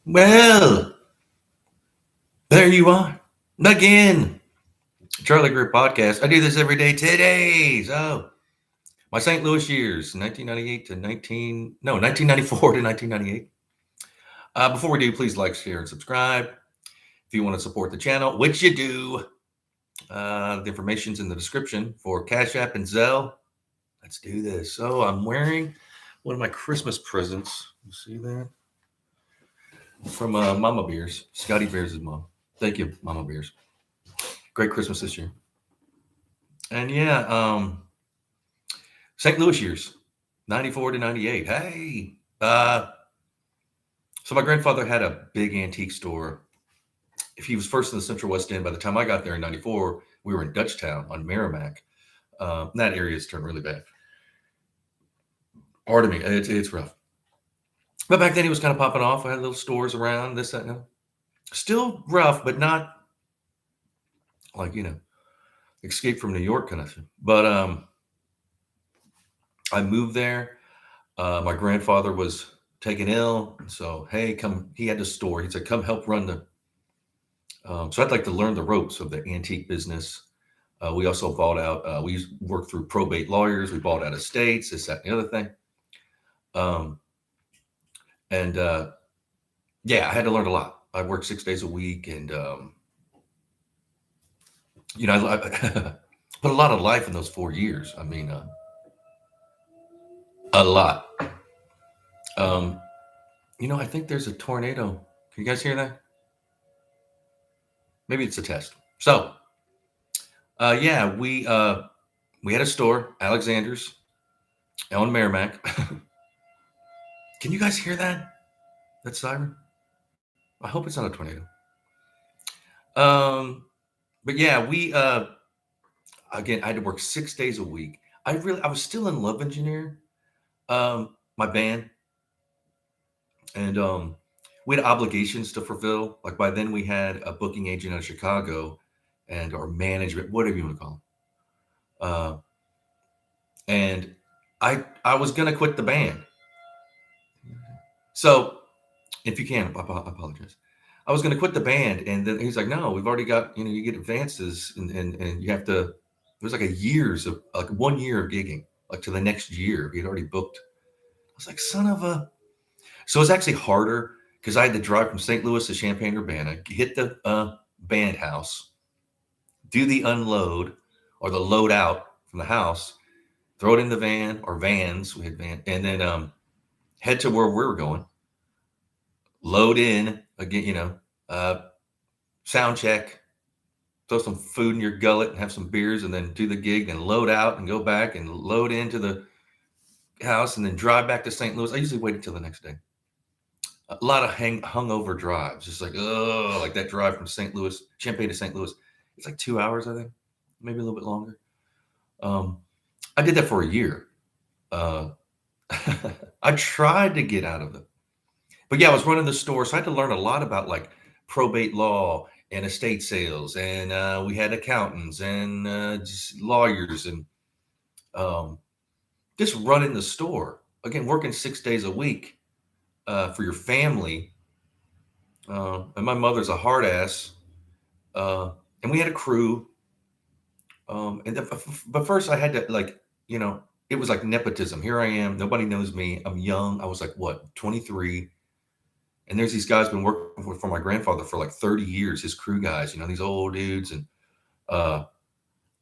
Well, there you are. Again. Charlie Greer podcast. I do this every day today. So my St. Louis years, 1998 to 1994 to 1998. Before we do, please like, share, and subscribe. If you want to support the channel, which you do, the information's in the description for Cash App and Zelle. Let's do this. So I'm wearing one of my Christmas presents. You see that? From Mama Beers, Scotty Beers' mom. Thank you, Mama Beers. Great Christmas this year. And yeah, St. Louis years, 94 to 98. Hey, so my grandfather had a big antique store. If he was first in the Central West End, by the time I got there in 94, we were in Dutchtown on Merrimack. That area has turned really bad. Pardon me, it's rough. But back then he was kind of popping off. I had little stores around, this, that, and that. Still rough, but not like, Escape from New York kind of thing. But I moved there. My grandfather was taken ill, so hey, come. He had a store. He said, "Come help run the." So I'd like to learn the ropes of the antique business. We also bought out. We worked through probate lawyers. We bought out estates, this, that, and the other thing. Um, and yeah, I had to learn a lot. I worked 6 days a week, and I put a lot of life in those 4 years. I mean, a lot. I think there's a tornado. Can you guys hear that? Maybe it's a test. So, yeah, we had a store, Alexander's, on Merrimack. Can you guys hear that? That siren? I hope it's not a tornado. Um, but yeah, we again, I had to work 6 days a week. I was still in Love Engineer, my band, and we had obligations to fulfill. Like by then, we had a booking agent out of Chicago, and our management, whatever you want to call them. And I was gonna quit the band. So if you can, I apologize. I was gonna quit the band, and then he's like, "No, we've already got you get advances, and you have to." It was like a years of like 1 year of gigging, like to the next year. He had already booked. I was like, "Son of a." So it's actually harder because I had to drive from St. Louis to Champaign Urbana, hit the band house, do the unload or the load out from the house, throw it in the van or vans. We had van, and then head to where we were going, load in again, sound check, throw some food in your gullet and have some beers, and then do the gig, then load out and go back and load into the house, and then drive back to St. Louis. I usually wait until the next day. A lot of hungover drives, just like like that drive from St. Louis, Champaign to St. Louis. It's like 2 hours, I think, maybe a little bit longer. I did that for a year. Uh, I tried to get out of it, but yeah, I was running the store, so I had to learn a lot about like probate law and estate sales, and we had accountants and just lawyers, and um, just running the store. Again, working 6 days a week for your family. And my mother's a hard ass, uh, and we had a crew. But first, I had to it was like nepotism. Here I am, nobody knows me. I'm young. I was like what 23, and there's these guys been working for my grandfather for like 30 years. His crew guys, these old dudes, and uh,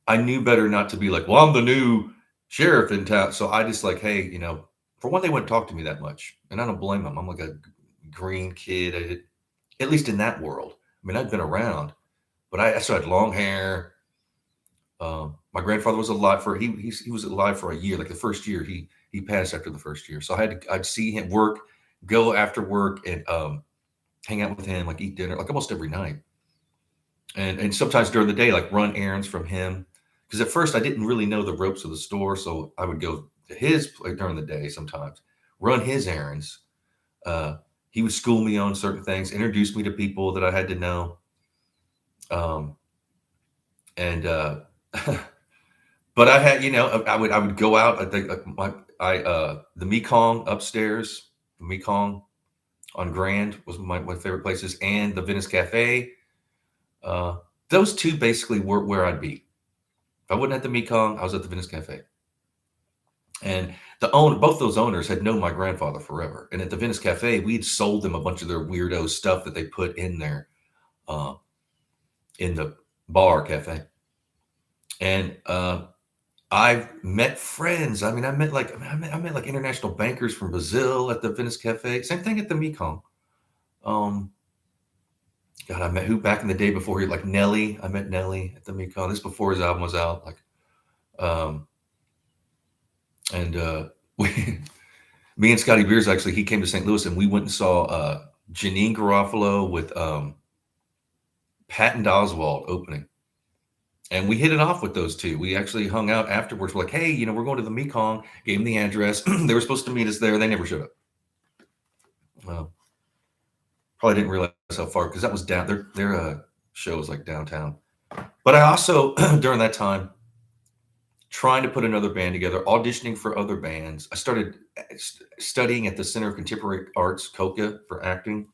I knew better not to be like, well, I'm the new sheriff in town. So I just like, hey, for one, they wouldn't talk to me that much, and I don't blame them. I'm like a green kid, at least in that world. I mean, I've been around, but I still had long hair. My grandfather was alive for he was alive for a year. Like the first year, he passed after the first year. So I'd see him work, go after work, and hang out with him, like eat dinner, like almost every night. And sometimes during the day, like run errands from him. Because at first I didn't really know the ropes of the store, so I would go to his place during the day sometimes, run his errands. Uh, he would school me on certain things, introduce me to people that I had to know. Um, and but I had, I would go out. I think my I the Mekong upstairs, the Mekong. on Grand was my favorite places, and the Venice Cafe. Uh, those two basically were where I'd be. If I wasn't at the Mekong, I was at the Venice Cafe. And both those owners had known my grandfather forever. And at the Venice Cafe, we'd sold them a bunch of their weirdo stuff that they put in there, uh, in the bar cafe. And I've met friends. I mean, I met like international bankers from Brazil at the Venice Cafe. Same thing at the Mekong. Um, God, I met who back in the day before he like Nelly. I met Nelly at the Mekong. This before his album was out. Like, um, and we, me and Scotty Beers actually, he came to St. Louis and we went and saw Janine Garofalo with Patton Oswalt opening. And we hit it off with those two. We actually hung out afterwards. We're like, hey, we're going to the Mekong. Gave them the address. They were supposed to meet us there. They never showed up. Well, probably didn't realize how far, because that was down. Their show was like downtown. But I also, during that time, trying to put another band together, auditioning for other bands. I started studying at the Center of Contemporary Arts, COCA, for acting.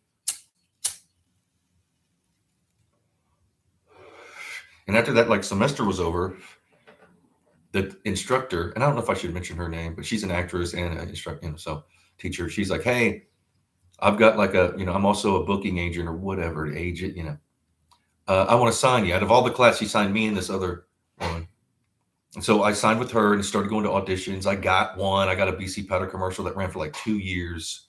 And after that, like, semester was over, the instructor, and I don't know if I should mention her name, but she's an actress and an instructor, so teacher. She's like, hey, I've got like I'm also a booking agent or whatever, agent, I want to sign you. Out of all the class, she signed me and this other woman. And so I signed with her and started going to auditions. I got one. I got a BC Powder commercial that ran for like 2 years.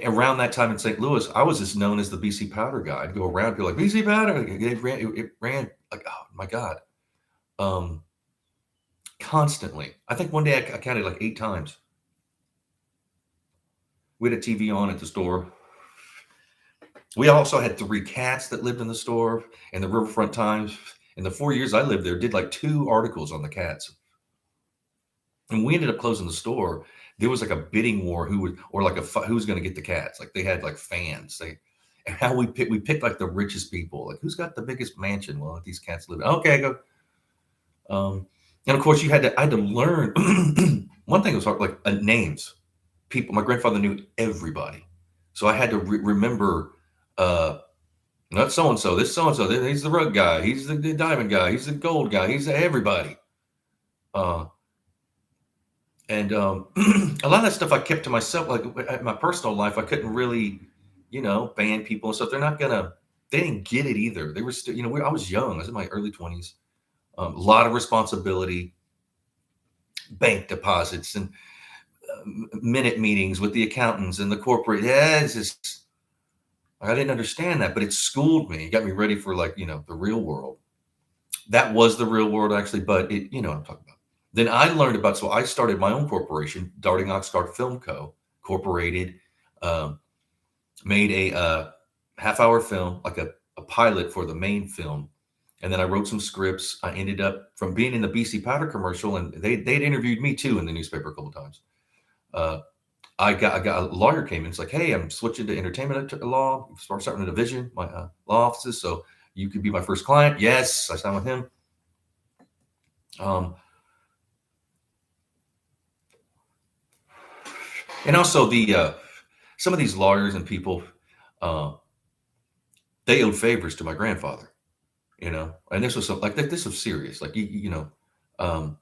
Around that time in St. Louis, I was just known as the BC Powder guy. I'd go around, people like, BC Powder. It ran like, oh my God. Constantly. I think one day I counted like 8 times. We had a TV on at the store. We also had 3 cats that lived in the store, and the Riverfront Times. In the 4 years I lived there, did like 2 articles on the cats. And we ended up closing the store. There was like a bidding war who was going to get the cats. Like they had like fans. And how we picked like the richest people. Like, who's got the biggest mansion? Well, these cats live in. Okay, go. And of course, I had to learn. One thing was hard, like names. People. My grandfather knew everybody, so I had to remember. Not so and so. This so and so. He's the rug guy. He's the diamond guy. He's the gold guy. He's everybody. And a lot of that stuff I kept to myself. Like at my personal life, I couldn't really, band people and stuff. They didn't get it either. They were still, I was young. I was in my early 20s. A lot of responsibility, bank deposits and minute meetings with the accountants and the corporate. Yeah, it's just, I didn't understand that, but it schooled me. It got me ready for like, the real world. That was the real world actually, but it, what I'm talking about. Then I learned so I started my own corporation, Darting Oxcart Film Co. Incorporated, made a half-hour film, like a pilot for the main film. And then I wrote some scripts. I ended up from being in the BC Powder commercial, and they'd interviewed me too in the newspaper a couple of times. I got a lawyer came in. It's like, hey, I'm switching to entertainment law, starting a division, my law offices. So you could be my first client. Yes, I signed with him. And also some of these lawyers and people, they owed favors to my grandfather, and this was this was serious, like, and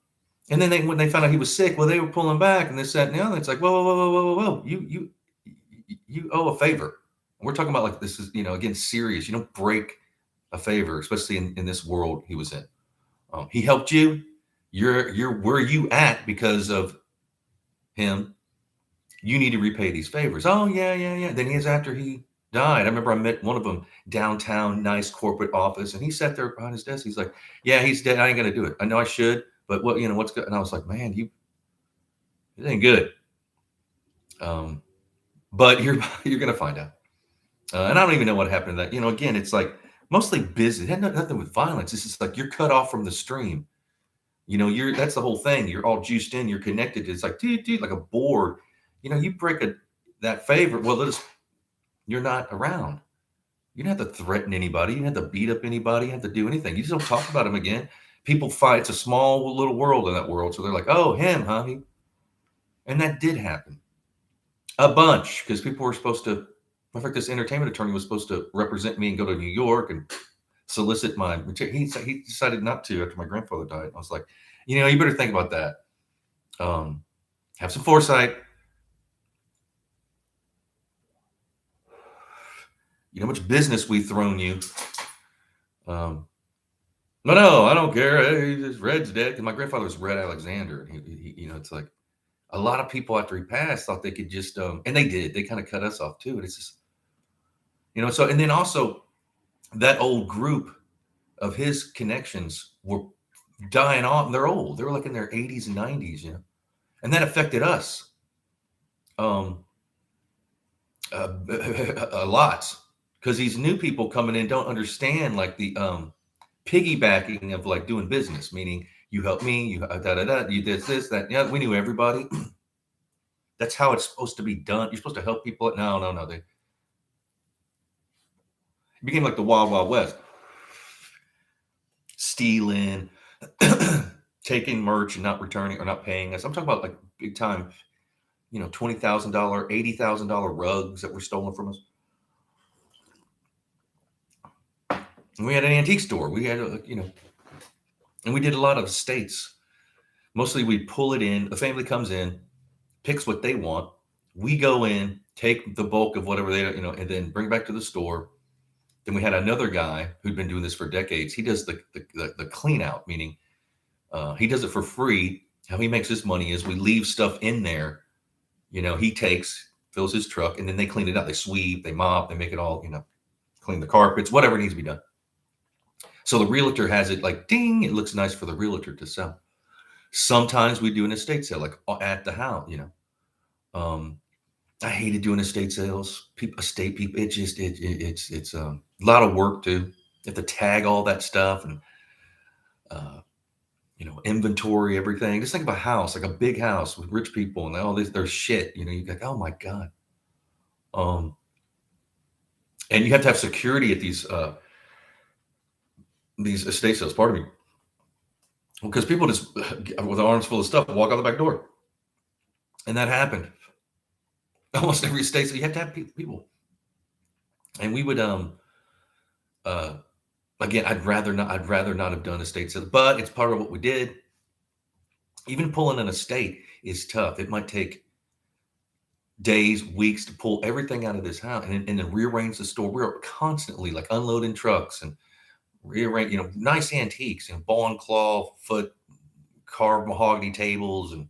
then when they found out he was sick, well, they were pulling back and this, that, and the other. It's like, whoa, you owe a favor. And we're talking about like, this is, again, serious. You don't break a favor, especially in this world he was in. He helped you. You're where you at because of him. You need to repay these favors. Oh, yeah. Then years after he died, I remember I met one of them downtown, nice corporate office, and he sat there behind his desk. He's like, yeah, he's dead. I ain't going to do it. I know I should, but what's good? And I was like, man, it ain't good. But you're going to find out. And I don't even know what happened to that. Again, it's like mostly business. It had nothing with violence. It's just like you're cut off from the stream. That's the whole thing. You're all juiced in. You're connected. It's like, dude, like a board. You break that favor. Well, you're not around. You don't have to threaten anybody. You don't have to beat up anybody. You don't have to do anything. You just don't talk about him again. People fight. It's a small little world in that world. So they're like, oh, him, huh? And that did happen. A bunch, because people were supposed to. In fact, this entertainment attorney was supposed to represent me and go to New York and solicit my material. He decided not to after my grandfather died. I was like, you better think about that. Have some foresight. You know how much business we've thrown you. No, I don't care. Hey, Red's dead. Because my grandfather was Red Alexander. It's like a lot of people after he passed thought they could just, and they did. They kind of cut us off too. And it's just, so, and then also that old group of his connections were dying off, and they're old. They were like in their 80s and 90s, and that affected us a lot, because these new people coming in don't understand like the piggybacking of like doing business, meaning you help me, you you did this, that, yeah. We knew everybody. That's how it's supposed to be done. You're supposed to help people. No. They became like the Wild Wild West. Stealing, taking merch and not returning or not paying us. I'm talking about like big time, $20,000, $80,000 rugs that were stolen from us. And we had an antique store. We had, and we did a lot of estates. Mostly we pull it in. A family comes in, picks what they want. We go in, take the bulk of whatever they, and then bring back to the store. Then we had another guy who'd been doing this for decades. He does the clean out, meaning he does it for free. How he makes his money is we leave stuff in there. He fills his truck, and then they clean it out. They sweep, they mop, they make it all, clean the carpets, whatever needs to be done. So the realtor has it like, ding, it looks nice for the realtor to sell. Sometimes we do an estate sale, like at the house, I hated doing estate sales. Estate people, it's a lot of work too. You have to tag all that stuff and, inventory everything. Just think of a house, like a big house with rich people and all this, their shit, you got, oh my God. And you have to have security at these estate sales, pardon me. Because people just, with arms full of stuff, walk out the back door. And that happened. Almost every estate, so you have to have people. And we would, again, I'd rather not have done estate sales, but it's part of what we did. Even pulling an estate is tough. It might take days, weeks to pull everything out of this house and then rearrange the store. We're constantly like unloading trucks and rearrange, nice antiques, ball and claw, foot carved mahogany tables and,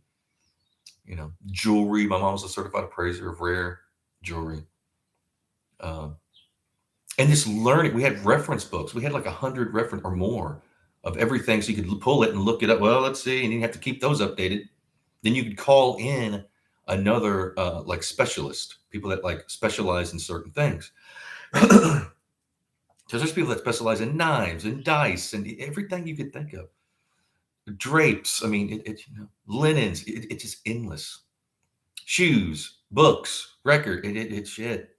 jewelry. My mom was a certified appraiser of rare jewelry. And just learning, we had reference books. We had like 100 reference or more of everything. So you could pull it and look it up. Well, let's see. And you have to keep those updated. Then you could call in another like specialist, people that like specialize in certain things. So there's people that specialize in knives and dice and everything you could think of. Drapes. I mean, linens. It's just endless. Shoes, books, record. It's shit.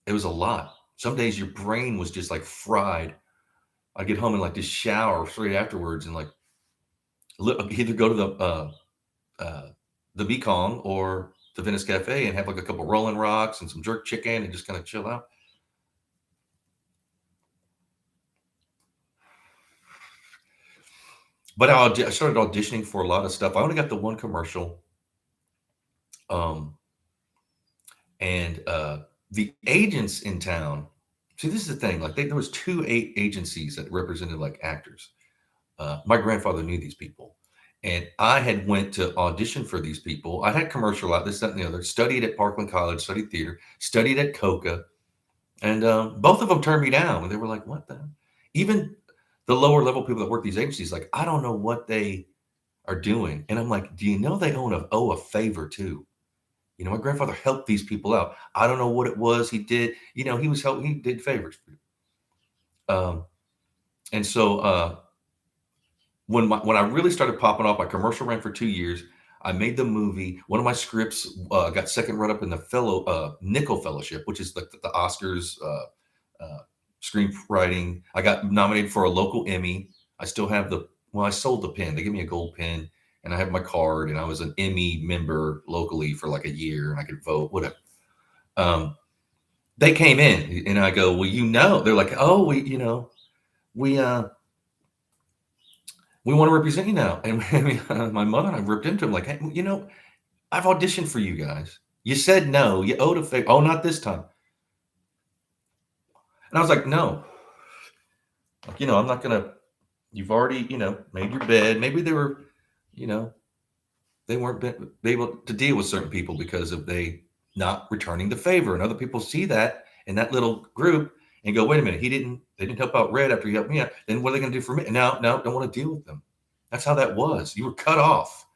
It was a lot. Some days your brain was just like fried. I'd get home and like just shower straight afterwards and like either go to the Mekong or the Venice Cafe and have like a couple Rolling Rocks and some jerk chicken and just kind of chill out. But I started auditioning for a lot of stuff. I only got the one commercial. And the agents in town, see, this is the thing. Like there was 2 agencies that represented like actors. My grandfather knew these people. And I had went to audition for these people. I had commercial out, this, that, and the other. Studied at Parkland College, studied theater, studied at Coca. And both of them turned me down. And they were like, what the? Even the lower level people that work these agencies, like, I don't know what they are doing. And I'm like, do you know they owe a favor too? My grandfather helped these people out. I don't know what it was he did. He was helping. He did favors. And so when I really started popping off, my commercial ran for 2 years. I made the movie. One of my scripts got second run up in the Nickel Fellowship, which is the Oscars screenwriting. I got nominated for a local Emmy. I still have I sold the pen. They gave me a gold pen. and I have my card, and I was an ME member locally for like a year, and I could vote, whatever. They came in, and I go, well, they're like, oh, we we want to represent you now. And my mother and I ripped into him like, hey, I've auditioned for you guys. You said no. You owed a favor. Oh, not this time. And I was like, no. Like, I'm not going to, you've already, made your bed. Maybe they were, they weren't able to deal with certain people because of they not returning the favor. And other people see that in that little group and go, wait a minute, they didn't help out Red after he helped me out. Then what are they going to do for me? No, don't want to deal with them. That's how that was. You were cut off.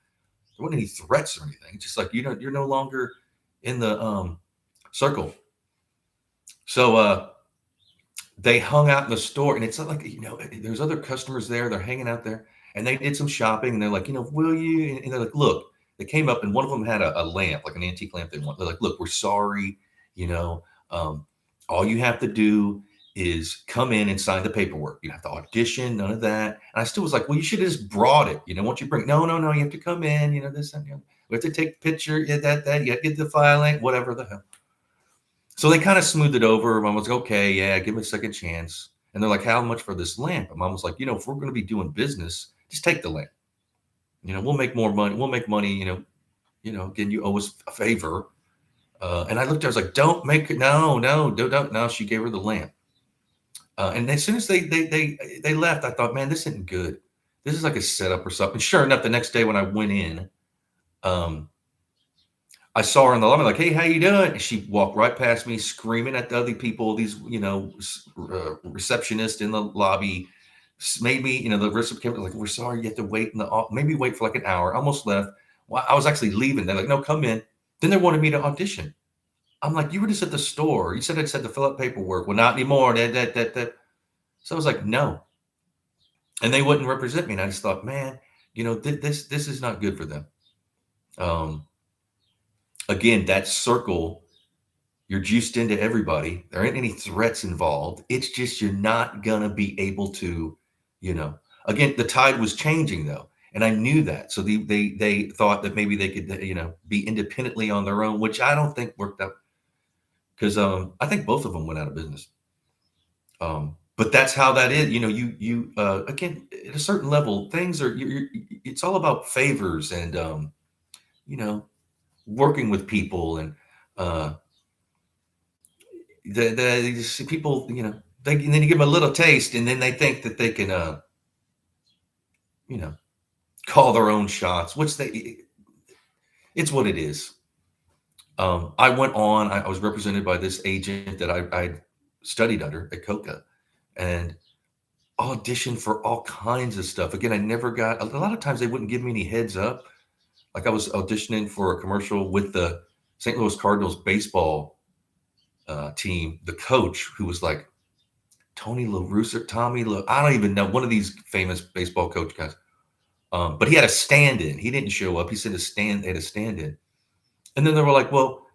There weren't any threats or anything. It's just like, you're no longer in the circle. So they hung out in the store, and it's not like, there's other customers there. They're hanging out there, and they did some shopping, and they're like, will you? And they're like, look, they came up, and one of them had a lamp, like an antique lamp they want. They're like, look, we're sorry. All you have to do is come in and sign the paperwork. You have to audition, none of that. And I still was like, well, you should have just brought it. Once you bring, no, you have to come in, this and we have to take a picture, you have to get the filing, whatever the hell. So they kind of smoothed it over. Mom was like, okay, yeah, give me a second chance. And they're like, how much for this lamp? And Mom was like, if we're going to be doing business, just take the lamp. We'll make more money. We'll make money, again, you owe us a favor. And I looked at her, I was like, don't make it. No. She gave her the lamp. And as soon as they left, I thought, man, this isn't good. This is like a setup or something. Sure enough, the next day when I went in, I saw her in the lobby, like, hey, how you doing? And she walked right past me, screaming at the other people, these, receptionists in the lobby, made me, the receptionist, like, we're sorry, you have to wait maybe wait for like an hour. I almost left. Well, I was actually leaving. They're like, no, come in. Then they wanted me to audition. I'm like, you were just at the store. You said I said to fill out paperwork. Well, not anymore. That. So I was like, no. And they wouldn't represent me. And I just thought, man, this is not good for them. Again, that circle, you're juiced into everybody. There ain't any threats involved. It's just you're not going to be able to, again, the tide was changing though. And I knew that. So they thought that maybe they could, be independently on their own, which I don't think worked out. Because I think both of them went out of business. But that's how that is. You again, at a certain level, things are, it's all about favors and, working with people and the people, and then you give them a little taste and then they think that they can, call their own shots, which it's what it is. I went on, I was represented by this agent that I studied under at Coca and auditioned for all kinds of stuff. Again, I never got, a lot of times they wouldn't give me any heads up. Like I was auditioning for a commercial with the St. Louis Cardinals baseball team, the coach who was like Tommy I don't even know, one of these famous baseball coach guys. But he had a stand-in. He didn't show up. He said they had a stand-in. And then they were like, well,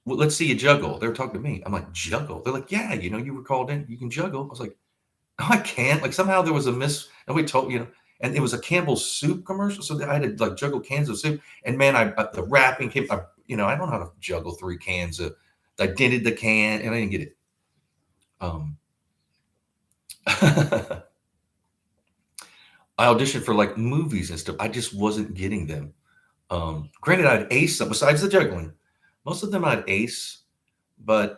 let's see you juggle. They were talking to me. I'm like, juggle? They're like, yeah, you were called in. You can juggle. I was like, no, I can't. Like somehow there was a nobody told, and it was a Campbell's soup commercial. So I had to like juggle cans of soup. And man, the wrapping came, I don't know how to juggle 3 cans. I dented the can and I didn't get it. I auditioned for like movies and stuff. I just wasn't getting them. Granted, I'd ace some, besides the juggling. Most of them I'd ace, but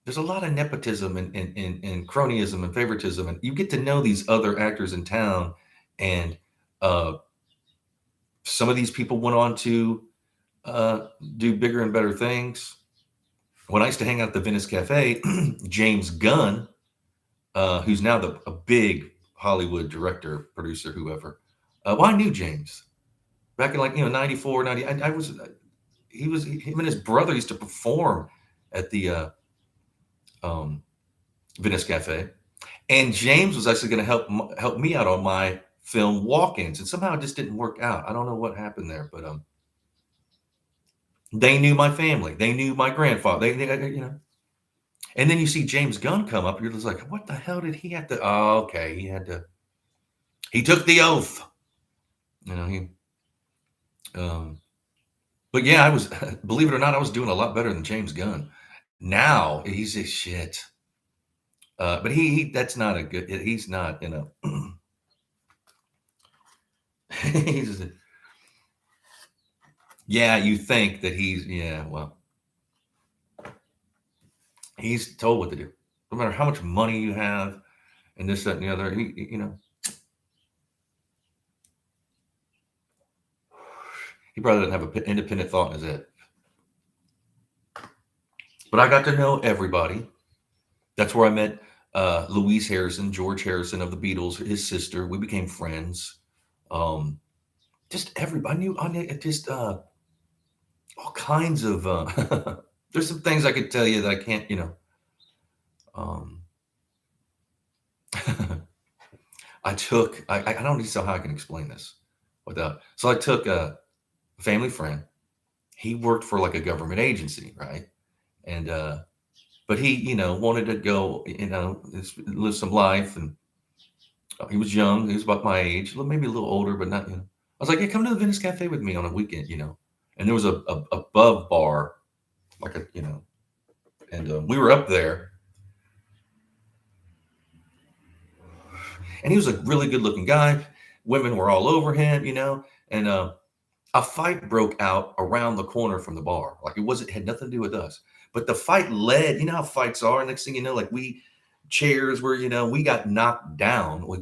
there's a lot of nepotism and cronyism and favoritism. And you get to know these other actors in town. And some of these people went on to do bigger and better things. When I used to hang out at the Venice Cafe, James Gunn, who's now a big Hollywood director, producer, whoever. Well, I knew James back in like, 94, 90. Him and his brother used to perform at the Venice Cafe. And James was actually going to help me out on my film walk-ins. And somehow it just didn't work out. I don't know what happened there, but they knew my family. They knew my grandfather. They And then you see James Gunn come up. You're just like, what the hell did he have to? Oh, okay. He took the oath. You know, um, but yeah, I was, believe it or not, I was doing a lot better than James Gunn. Now he's a shit. But that's not a good, he's not, he's, yeah, you think that yeah, well, he's told what to do. No matter how much money you have and this, that, and the other, he probably doesn't have an independent thought in his head. But I got to know everybody. That's where I met Louise Harrison, George Harrison of the Beatles, his sister. We became friends. Um, just everybody. I knew just all kinds of. There's some things I could tell you that I can't. Um, I don't even know how I can explain this without. So I took a family friend. He worked for like a government agency, right? And but he, wanted to go, live some life, and he was young. He was about my age, maybe a little older, but not. I was like, "Hey, come to the Venice Cafe with me on a weekend," And there was a above bar, like and we were up there, and he was a really good looking guy. Women were all over him, and a fight broke out around the corner from the bar. Like had nothing to do with us, but the fight led. You know how fights are. Next thing you know, like chairs were, we got knocked down. Like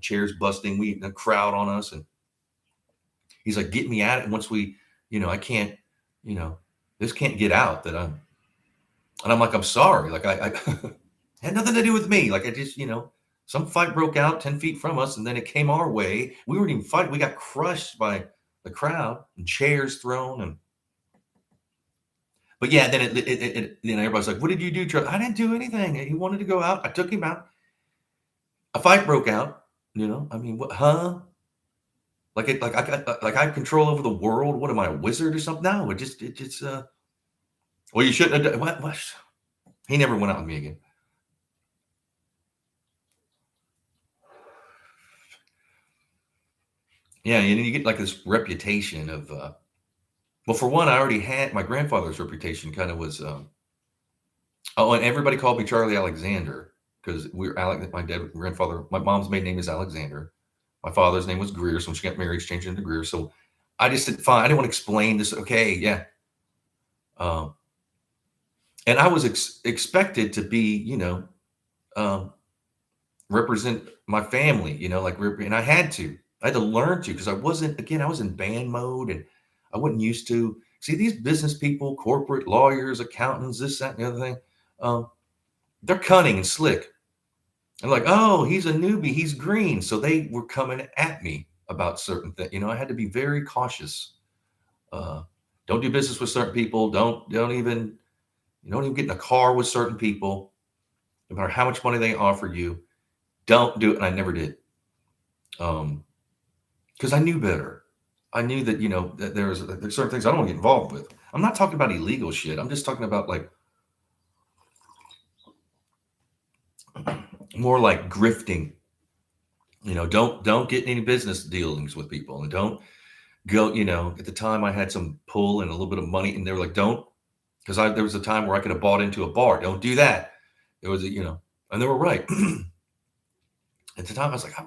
chairs busting. The crowd on us, and he's like, "Get me at it." And once I can't, this can't get out that and I'm like, "I'm sorry." Like I had nothing to do with me. Like I just, some fight broke out 10 feet from us, and then it came our way. We weren't even fighting. We got crushed by the crowd and chairs thrown. But yeah, then everybody's like, "What did you do, Charlie?" I didn't do anything. He wanted to go out. I took him out. A fight broke out. I mean, what, huh? Like I got, like I have control over the world. What am I, a wizard or something? No, it just, well, you shouldn't have done, what? He never went out with me again. Yeah, and you get like this reputation of, well, for one, I already had my grandfather's reputation kind of was, oh, and everybody called me Charlie Alexander because my grandfather, my mom's maiden name is Alexander. My father's name was Greer. So when she got married, she changed it into Greer. So I just did fine. I didn't want to explain this. Okay. Yeah. Um, and I was expected to be, um, represent my family, and I had to learn to, because I wasn't, again, I was in band mode, and I wasn't used to see these business people, corporate lawyers, accountants, this, that, and the other thing. Um, they're cunning and slick. And like, "Oh, he's a newbie. He's green." So they were coming at me about certain things. I had to be very cautious. Uh, don't do business with certain people. Don't even get in a car with certain people, no matter how much money they offer you. Don't do it. And I never did. Because I knew better. I knew that, that there's certain things I don't want to get involved with. I'm not talking about illegal shit. I'm just talking about like more like grifting. Don't get any business dealings with people, and don't go. At the time I had some pull and a little bit of money, and they were like, "Don't," because there was a time where I could have bought into a bar. Don't do that. There was and they were right. At the time, I was like,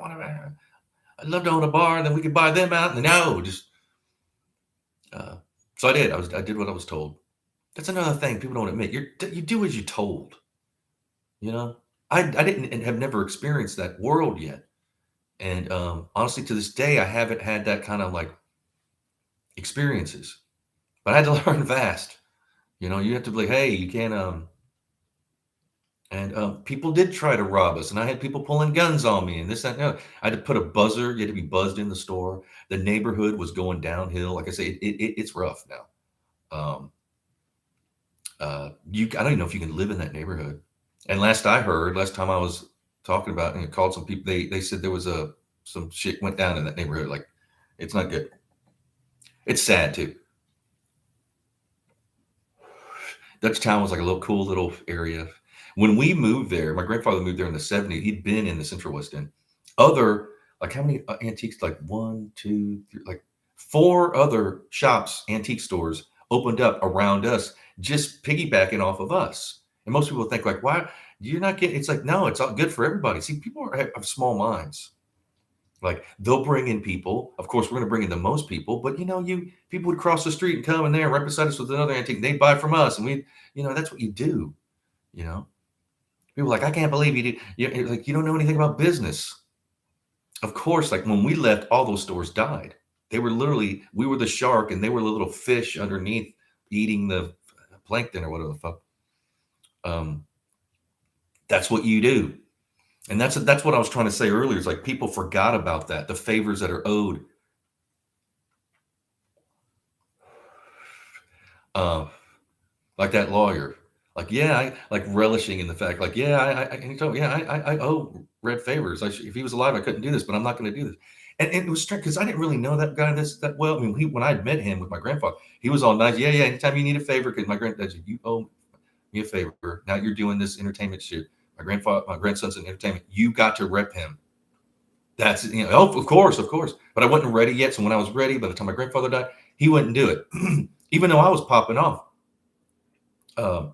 I'd love to own a bar, and then we could buy them out. And no, just so I did. I did what I was told. That's another thing people don't admit. You do as you're told. I didn't and have never experienced that world yet. And honestly, to this day, I haven't had that kind of like experiences. But I had to learn fast. You have to be like, "Hey, you can't." And people did try to rob us, and I had people pulling guns on me, and this, that, and the other. I had to put a buzzer. You had to be buzzed in the store. The neighborhood was going downhill. Like I say, it's rough now. I don't even know if you can live in that neighborhood. And last time I was talking about, and called some people, they said there was some shit went down in that neighborhood. Like, it's not good. It's sad too. Dutchtown was like a little cool little area. When we moved there, my grandfather moved there in the 70s. He'd been in the Central West End. Other Like how many antiques? Like one, two, three, like four other shops, antique stores opened up around us, just piggybacking off of us. And most people think like, why you're not getting? It's like no, it's all good for everybody. See, people have small minds. Like they'll bring in people. Of course, we're going to bring in the most people, but you people would cross the street and come in there right beside us with another antique. They'd buy from us, and that's what you do. You know, people are like, I can't believe you do. Like you don't know anything about business. Of course, like when we left, all those stores died. They were literally, we were the shark, and they were the little fish underneath eating the plankton or whatever the fuck. That's what you do. And that's what I was trying to say earlier. It's like people forgot about that, the favors that are owed. Like that lawyer, like I like relishing in the fact, like and he told me, I owe Red favors. If he was alive, I couldn't do this, but I'm not going to do this. And it was strange because I didn't really know that guy that well. I mean, when I met him with my grandfather, he was all nice. Yeah. Anytime you need a favor, because my granddad said, you owe me a favor. Now you're doing this entertainment shit. My grandson's in entertainment. You got to rep him. That's oh, of course. But I wasn't ready yet. So when I was ready, by the time my grandfather died, he wouldn't do it, even though I was popping off. And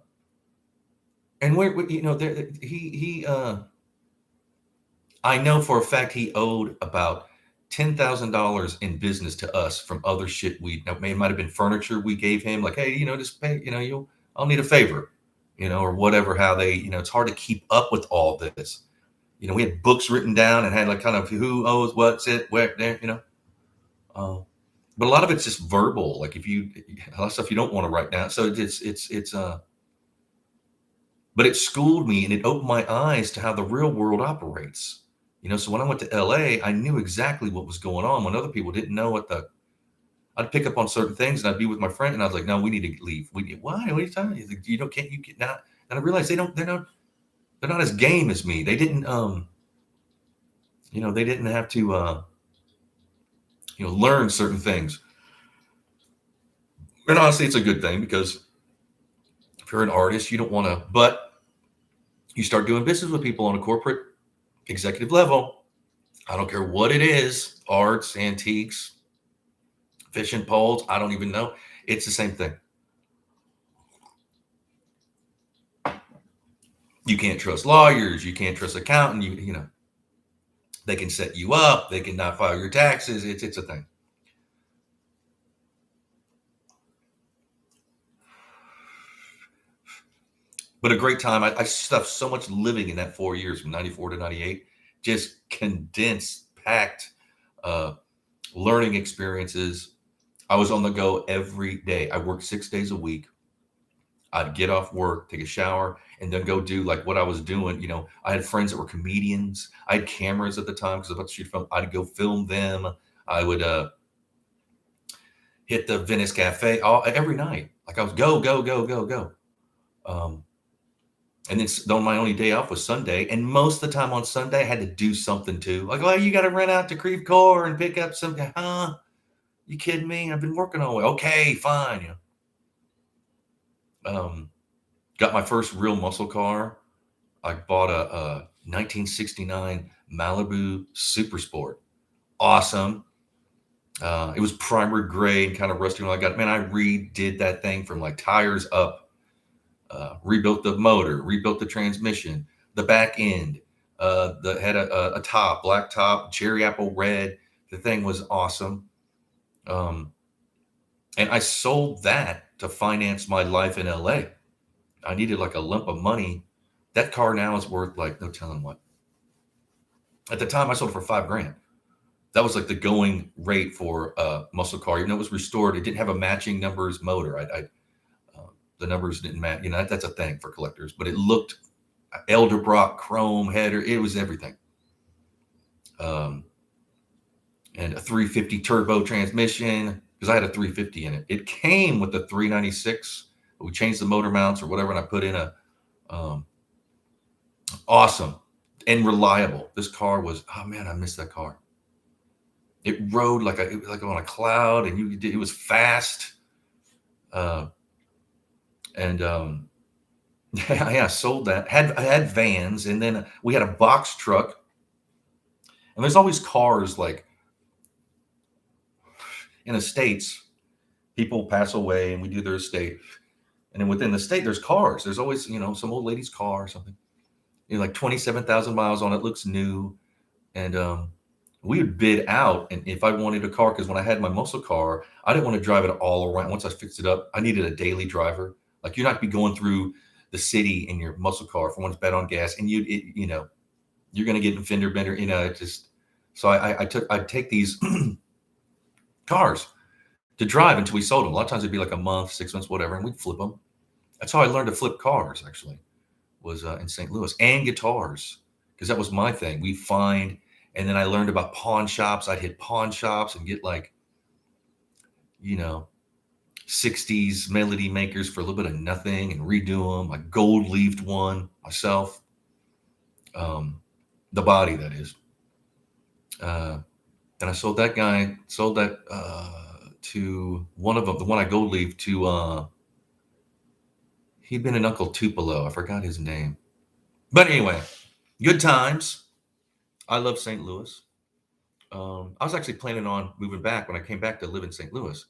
I know for a fact he owed about $10,000 in business to us from other shit it might have been furniture we gave him, like, hey, just pay, I'll need a favor, or whatever, how they, it's hard to keep up with all this. We had books written down and had like kind of who owes what's it, where there, but a lot of it's just verbal. Like a lot of stuff you don't want to write down. So but it schooled me and it opened my eyes to how the real world operates. So when I went to LA, I knew exactly what was going on when other people didn't know I'd pick up on certain things and I'd be with my friend and I was like, no, we need to leave. Why? What are you talking about? Like, can't you get now? And I realized they're not as game as me. They didn't, they didn't have to, learn certain things. And honestly, it's a good thing because if you're an artist, you don't want to, but you start doing business with people on a corporate executive level. I don't care what it is, arts, antiques, fishing poles. I don't even know. It's the same thing. You can't trust lawyers. You can't trust accountant. They can set you up. They can not file your taxes. It's a thing. But a great time. I stuffed so much living in that 4 years from 94 to 98, just condensed, packed, learning experiences. I was on the go every day. I worked 6 days a week. I'd get off work, take a shower, and then go do like what I was doing. I had friends that were comedians. I had cameras at the time because I was about to shoot film. I'd go film them. I would hit the Venice Cafe every night. Like I was go. And then my only day off was Sunday. And most of the time on Sunday, I had to do something too. Like, oh, you got to run out to Creve Coeur and pick up something. Huh? You kidding me? I've been working all the way. Okay, fine. Got my first real muscle car. I bought a 1969 Malibu Super Sport. Awesome. It was primer gray and kind of rusty when I got it. Man, I redid that thing from like tires up. Rebuilt the motor, rebuilt the transmission, the back end, had a top, black top, cherry apple red. The thing was awesome. And I sold that to finance my life in LA. I needed like a lump of money. That car now is worth like, no telling what. At the time I sold it for $5,000. That was like the going rate for a muscle car. Even though it was restored, it didn't have a matching numbers motor. The numbers didn't match. That's a thing for collectors, but it looked Elderbrock chrome header. It was everything. And a 350 turbo transmission because I had a 350 in it. It came with a 396. But we changed the motor mounts or whatever, and I put in a awesome and reliable. This car was, oh man, I missed that car. It rode like on a cloud, and it was fast. I sold that. I had vans, and then we had a box truck And there's always cars, like in estates, people pass away and we do their estate. And then within the state, there's cars. There's always, some old lady's car or something. Like 27,000 miles on it, looks new. And we would bid out. And if I wanted a car, because when I had my muscle car, I didn't want to drive it all around. Once I fixed it up, I needed a daily driver. Like, you're not be going through the city in your muscle car for one's bed on gas, and you're going to get a fender bender. It just. So I'd take these cars to drive until we sold them. A lot of times it'd be like a month, 6 months, whatever, and we'd flip them. That's how I learned to flip cars, actually, was in St. Louis, and guitars, because that was my thing. We find, and then I learned about pawn shops. I'd hit pawn shops and get, like, 60s melody makers for a little bit of nothing and redo them. I gold-leafed one myself. The body, that is. And I sold that to one of them, the one I gold-leafed to, he'd been an Uncle Tupelo. I forgot his name. But anyway, good times. I love St. Louis. I was actually planning on moving back when I came back to live in St. Louis,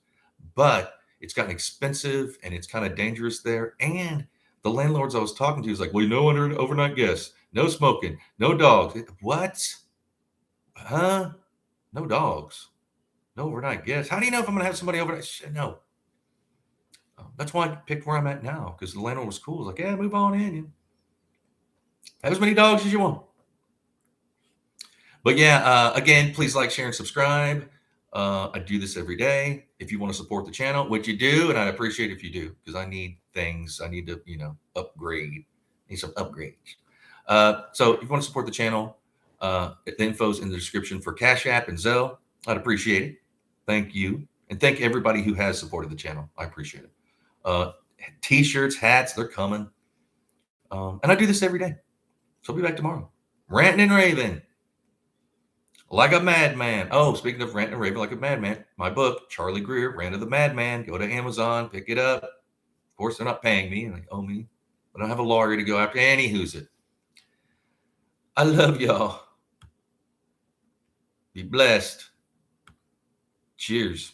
but it's gotten expensive and it's kind of dangerous there. And the landlords I was talking to was like, well, no overnight guests, no smoking, no dogs. What? Huh? No dogs, no overnight guests. How do you know if I'm going to have somebody overnight? No. That's why I picked where I'm at now, because the landlord was cool. He's like, yeah, move on in. Have as many dogs as you want. But yeah, again, please like, share, and subscribe. I do this every day. If you want to support the channel, which you do, and I'd appreciate if you do, because I need things. I need to, upgrade. Need some upgrades. So if you want to support the channel, the info's in the description for Cash App and Zelle. I'd appreciate it. Thank you. And thank everybody who has supported the channel. I appreciate it. T-shirts, hats, they're coming. And I do this every day. So I'll be back tomorrow. Ranting and raving like a madman. Oh, speaking of ranting and raving like a madman, my book, Charlie Greer, Rant of the Madman. Go to Amazon, pick it up. Of course, they're not paying me. They owe me. But I don't have a lawyer to go after. Any who's it. I love y'all. Be blessed. Cheers.